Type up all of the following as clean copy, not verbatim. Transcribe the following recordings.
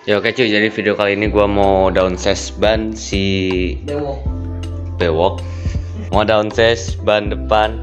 Ya oke cuy, jadi video kali ini gua mau downsize ban si Bewok. Mau downsize ban depan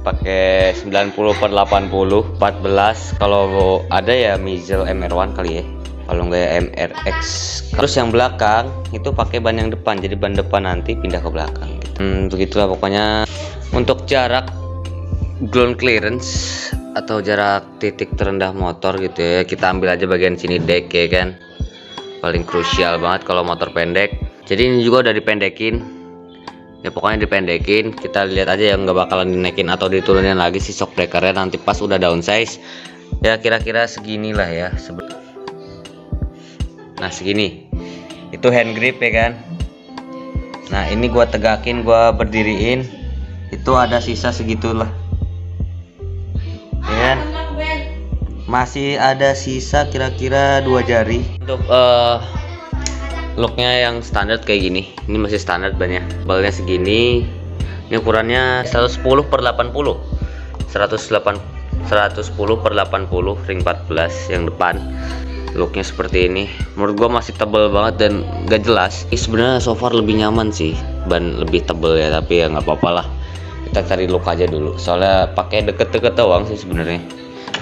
pakai 90/80 14. Kalau ada ya Mizel MR1 kali ya. Kalau enggak ya MRX. Terus yang belakang itu pakai ban yang depan. Jadi ban depan nanti pindah ke belakang gitu. Begitulah pokoknya. Untuk jarak ground clearance atau jarak titik terendah motor gitu ya, kita ambil aja bagian sini deck ya kan, paling krusial banget kalau motor pendek. Jadi ini juga udah dipendekin ya, pokoknya dipendekin. Kita lihat aja yang nggak bakalan dinaikin atau diturunin lagi si shock breakernya nanti pas udah downsize ya, kira-kira segini lah ya. Nah segini itu hand grip ya kan. Nah ini gua tegakin, gua berdiriin, itu ada sisa segitulah ya, masih ada sisa kira-kira 2 jari. Untuk looknya yang standar kayak gini, ini masih standar bannya, balnya segini. Ini ukurannya 110/80 110/80 ring 14 yang depan. Looknya seperti ini, menurut gua masih tebel banget dan gak jelas. Ini sebenarnya so far lebih nyaman sih, ban lebih tebel ya, tapi ya nggak apa-apa lah, kita cari look aja dulu, soalnya pakai deket-deket doang sih sebenarnya,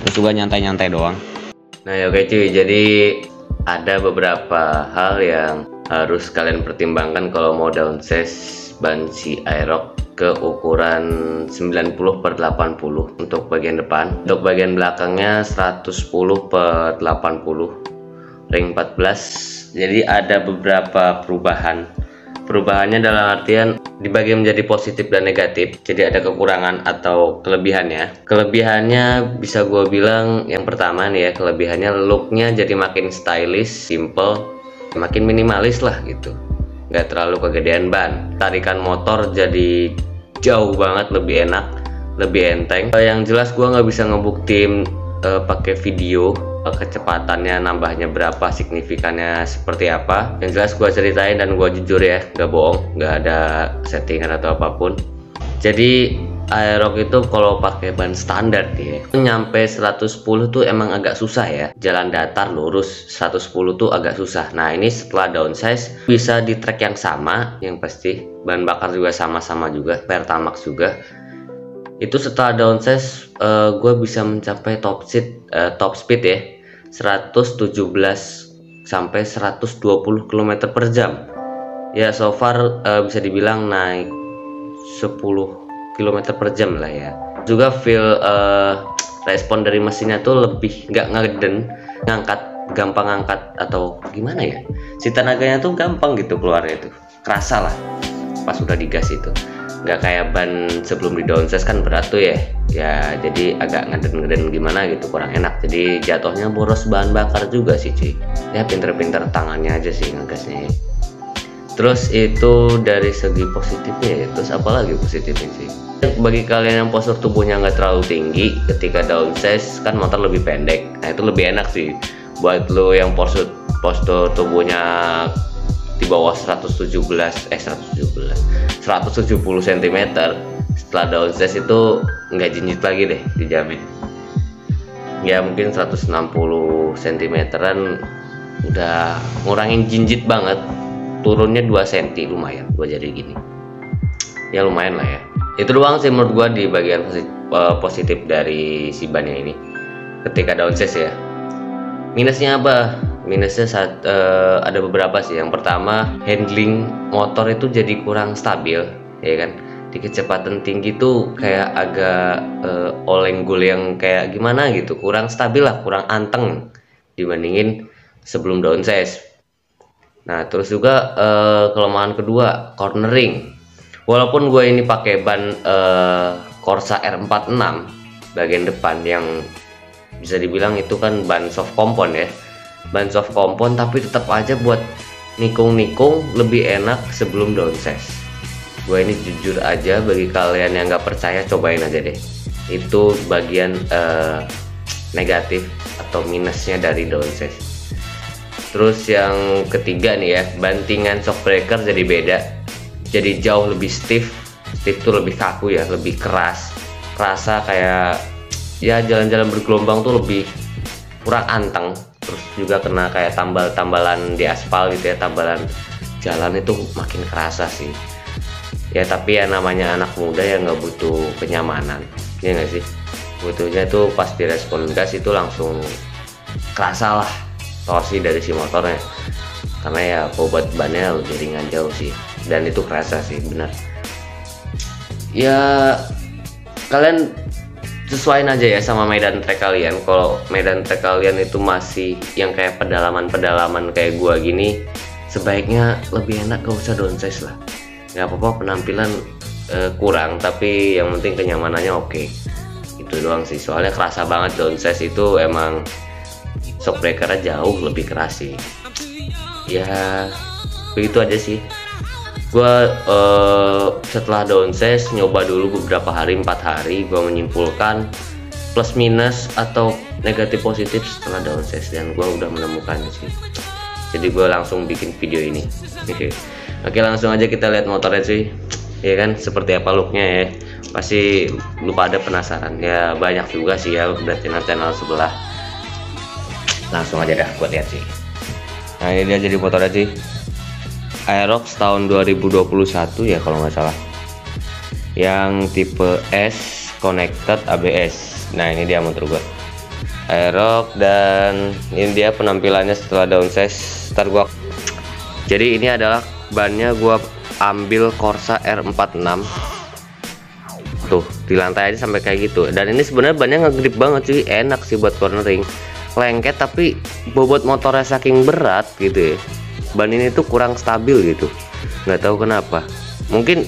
terus juga nyantai-nyantai doang. Nah ya oke cuy, jadi ada beberapa hal yang harus kalian pertimbangkan kalau mau downsize ban si Aerox ke ukuran 90/80 untuk bagian depan. Untuk bagian belakangnya 110/80 ring 14. Jadi ada beberapa perubahannya dalam artian dibagi menjadi positif dan negatif. Jadi ada kekurangan atau kelebihannya. Kelebihannya bisa gue bilang yang pertama nih ya, kelebihannya looknya jadi makin stylish, simple, makin minimalis lah gitu, nggak terlalu kegedean ban. Tarikan motor jadi jauh banget, lebih enak, lebih enteng. Yang jelas gue nggak bisa ngebuktiin pakai video kecepatannya nambahnya berapa, signifikannya seperti apa. Yang jelas gue ceritain dan gue jujur ya, nggak bohong, nggak ada settingan atau apapun. Jadi Aerox itu kalau pakai ban standar ya, nyampe 110 tuh emang agak susah ya. Jalan datar lurus 110 tuh agak susah. Nah ini setelah downsize bisa di track yang sama, yang pasti bahan bakar juga sama-sama juga, Pertamax juga. Itu setelah downsize gue bisa mencapai top speed ya 117 sampai 120 km per jam ya. So far bisa dibilang naik 10 km per jam lah ya. Juga feel respon dari mesinnya tuh lebih nggak ngeden, gampang ngangkat atau gimana ya, si tenaganya tuh gampang gitu keluarnya, itu kerasa lah pas udah digas itu. Nggak kayak ban sebelum di downsize kan berat tuh ya, jadi agak ngeden gimana gitu, kurang enak. Jadi jatuhnya boros bahan bakar juga sih cuy ya, pinter-pinter tangannya aja sih ngegasnya ya. Terus itu dari segi positifnya ya. Terus apalagi positifnya sih, bagi kalian yang postur tubuhnya nggak terlalu tinggi, ketika downsize kan motor lebih pendek, nah itu lebih enak sih. Buat lo yang postur tubuhnya di bawah 170 cm, setelah downsize itu nggak jinjit lagi deh, dijamin. Ya mungkin 160 cm-an udah ngurangin jinjit banget, turunnya 2 cm, lumayan 2 jari gini ya, lumayan lah ya. Itu doang sih menurut gua di bagian positif dari si bannya ini ketika downsize ya. Minusnya apa? minusnya ada beberapa sih. Yang pertama, handling motor itu jadi kurang stabil, ya kan. Di kecepatan tinggi tuh kayak agak oleng-guleng kayak gimana gitu, kurang stabil lah, kurang anteng dibandingin sebelum downsize. Nah, terus juga kelemahan kedua, cornering. Walaupun gue ini pakai ban Corsa R46 bagian depan yang bisa dibilang itu kan ban soft kompon ya, ban soft kompon, tapi tetap aja buat nikung-nikung lebih enak sebelum downsize. Gue ini jujur aja, bagi kalian yang nggak percaya cobain aja deh, itu bagian negatif atau minusnya dari downsize. Terus yang ketiga nih ya, bantingan shock breaker jadi beda, jadi jauh lebih stiff tuh lebih kaku ya, lebih keras, kerasa kayak ya jalan-jalan bergelombang tuh lebih kurang anteng. Terus juga kena kayak tambal-tambalan di aspal gitu ya, tambalan jalan itu makin kerasa sih ya. Tapi ya namanya anak muda ya nggak butuh kenyamanan, ya nggak sih, butuhnya tuh pas direspon gas itu langsung kerasa lah torsi dari si motornya, karena ya bobot bannya jadi jauh sih, dan itu kerasa sih bener ya. Kalian sesuaiin aja ya sama medan trek kalian. Kalau medan trek kalian itu masih yang kayak pedalaman kayak gua gini, sebaiknya lebih enak gak usah downsize lah. Nggak apa-apa penampilan kurang, tapi yang penting kenyamanannya oke. Itu doang sih, soalnya kerasa banget downsize itu, emang shock breakernya jauh lebih keras sih ya. Begitu aja sih. Gua setelah downsize nyoba dulu beberapa hari, 4 hari, gua menyimpulkan plus minus atau negatif positif setelah downsize, dan gua udah menemukannya sih. Jadi gua langsung bikin video ini. Oke, langsung aja kita lihat motornya sih, ya kan, seperti apa looknya ya. Pasti lu pada penasaran ya, banyak juga sih ya udah channel sebelah. Langsung aja dah gua lihat sih. Nah, ini dia jadi motornya sih, Aerox tahun 2021 ya kalau nggak salah, yang tipe S connected ABS. Nah, ini dia motor gua Aerox, dan ini dia penampilannya setelah downsize. Jadi ini adalah bannya gua ambil Corsa R46 tuh, di lantai aja sampai kayak gitu. Dan ini sebenarnya bannya ngegrip banget sih, enak sih buat cornering, lengket, tapi bobot motornya saking berat gitu ya, ban ini tuh kurang stabil gitu, nggak tahu kenapa. Mungkin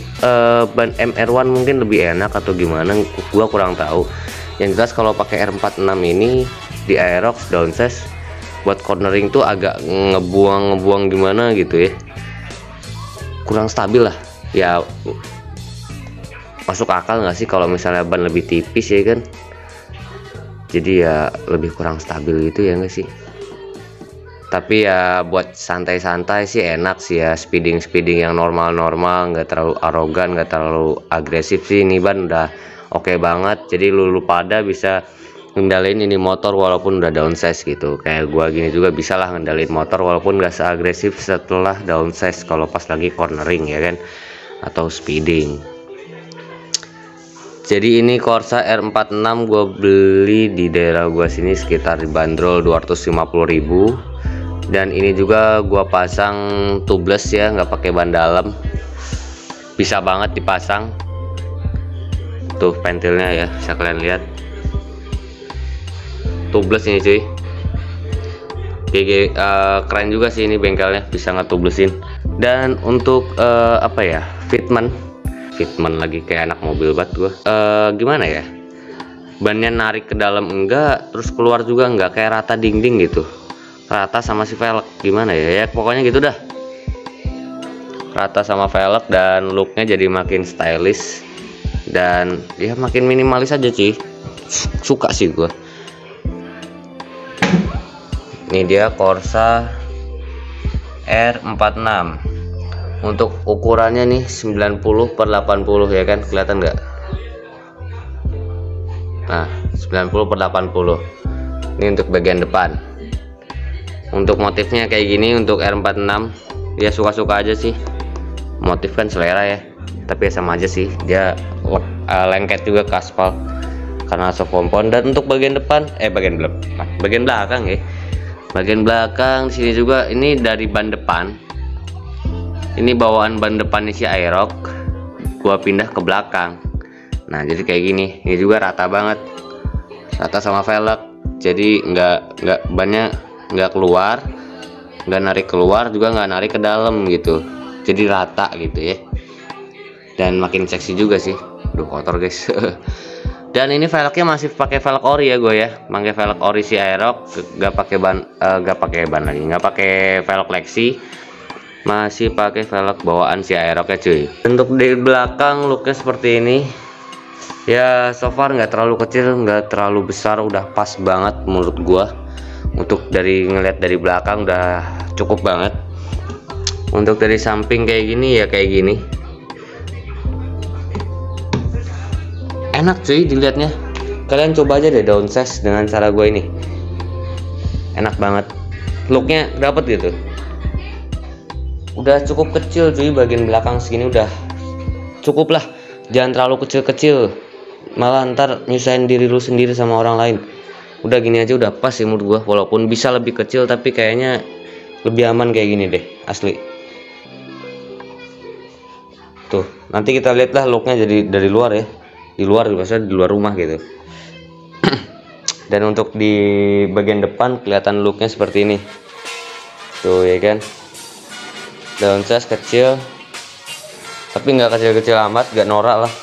ban MR1 mungkin lebih enak atau gimana, gua kurang tahu. Yang jelas kalau pakai R46 ini di Aerox downsize buat cornering tuh agak ngebuang gimana gitu ya, kurang stabil lah ya. Masuk akal nggak sih kalau misalnya ban lebih tipis ya kan, jadi ya lebih kurang stabil gitu ya nggak sih. Tapi ya buat santai-santai sih enak sih ya, speeding yang normal, nggak terlalu arogan, nggak terlalu agresif sih. Ini ban udah oke banget, jadi lu pada bisa ngendalin ini motor walaupun udah downsize gitu. Kayak gua gini juga bisa lah ngendalin motor walaupun nggak seagresif setelah downsize kalau pas lagi cornering ya kan, atau speeding. Jadi ini Corsa R46 gue beli di daerah gua sini sekitar dibanderol 250.000. Dan ini juga gua pasang tubeless ya, nggak pakai ban dalam, bisa banget dipasang. Tuh pentilnya ya, bisa kalian lihat, tubeless ini cuy. GG, keren juga sih ini bengkelnya, bisa ngetublesin. Dan untuk apa ya, fitment lagi kayak anak mobil banget gua. Gimana ya, bannya narik ke dalam enggak, terus keluar juga enggak, kayak rata dinding gitu, rata sama si velg, gimana ya, pokoknya gitu dah, rata sama velg. Dan looknya jadi makin stylish dan ya makin minimalis aja sih, suka sih gua. Ini dia Corsa R46. Untuk ukurannya nih 90/80 ya kan, kelihatan nggak? Nah, 90/80. Ini untuk bagian depan. Untuk motifnya kayak gini untuk R46 ya, suka-suka aja sih. Motif kan selera ya, tapi ya sama aja sih, dia lengket juga ke aspal karena soft kompon. Dan untuk bagian depan bagian belakang ya, Bagian belakang di sini juga, ini dari ban depan. Ini bawaan ban depannya si Aerox, gua pindah ke belakang. Nah jadi kayak gini, ini juga rata banget, rata sama velg. Jadi bannya nggak keluar, nggak narik keluar, juga nggak narik ke dalam gitu. Jadi rata gitu ya. Dan makin seksi juga sih. Duh kotor guys. Dan ini velgnya masih pakai velg ori ya gue ya, pakai velg ori si Aerox, nggak pakai ban lagi, nggak pakai velg Lexi, masih pakai velg bawaan si Aerox ya cuy. Untuk di belakang looknya seperti ini ya, so far nggak terlalu kecil, nggak terlalu besar, udah pas banget menurut gua. Untuk dari ngeliat dari belakang udah cukup banget. Untuk dari samping kayak gini ya, kayak gini enak cuy dilihatnya. Kalian coba aja deh downsize dengan cara gue ini, enak banget, looknya dapet gitu. Udah cukup kecil cuy, bagian belakang segini udah cukup lah, jangan terlalu kecil-kecil, malah ntar nyusahin diri lu sendiri sama orang lain. Udah gini aja udah pas sih menurut gua, walaupun bisa lebih kecil tapi kayaknya lebih aman kayak gini deh asli. Tuh nanti kita lihat lah looknya jadi dari luar ya, di luar, maksudnya di luar rumah gitu. Dan untuk di bagian depan kelihatan looknya seperti ini tuh ya kan, downsize kecil tapi nggak kecil-kecil amat, nggak norak lah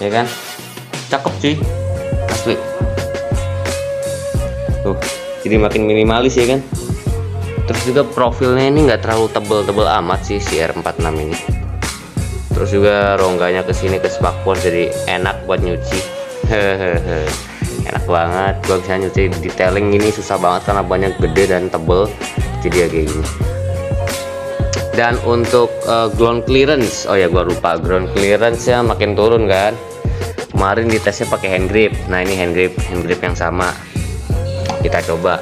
ya kan, cakep sih asli. Tuh jadi makin minimalis ya kan. Terus juga profilnya ini nggak terlalu tebel-tebel amat sih si R46 ini. Terus juga rongganya ke sini ke spakbor, jadi enak buat nyuci. Enak banget, gua bisa nyuci. Detailing ini susah banget karena banyak gede dan tebel, jadi ya kayak gini. Dan untuk ground clearance, oh ya gua lupa, ground clearance ya makin turun kan. Kemarin ditesnya pakai hand grip. Nah ini hand grip yang sama, kita coba.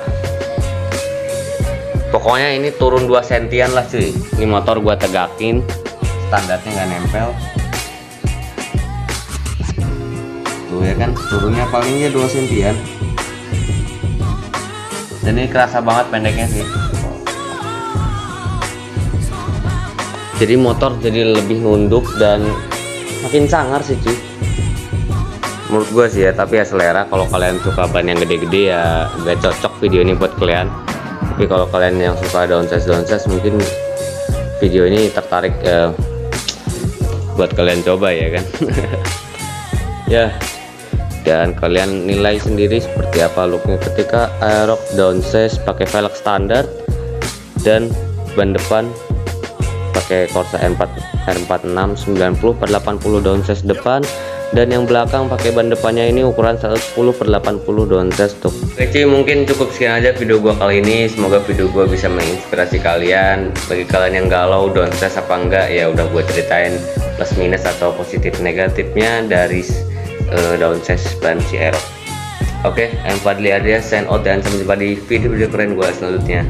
Pokoknya ini turun 2 sentian lah cuy. Ini motor gua tegakin, standarnya nggak nempel tuh ya kan, turunnya palingnya 2 sentian. Dan ini kerasa banget pendeknya sih, jadi motor jadi lebih nunduk dan makin sangar sih cuy menurut gua sih ya. Tapi ya selera, kalau kalian suka ban yang gede-gede ya gak cocok video ini buat kalian. Tapi kalau kalian yang suka downsize mungkin video ini tertarik buat kalian coba ya kan. Ya, dan kalian nilai sendiri seperti apa looknya ketika Aerox downsize pakai velg standar dan ban depan pakai Corsa R46 90/80 downsize depan, dan yang belakang pakai ban depannya ini ukuran 110/80 downsize tuh. Oke cuy, mungkin cukup sekian aja video gua kali ini. Semoga video gua bisa menginspirasi kalian. Bagi kalian yang galau downsize apa enggak, ya udah gua ceritain plus minus atau positif negatifnya dari downsize ban si Aerox. Oke, I'm Fadli Arya, sign out dan sampai jumpa di video-video keren gua selanjutnya.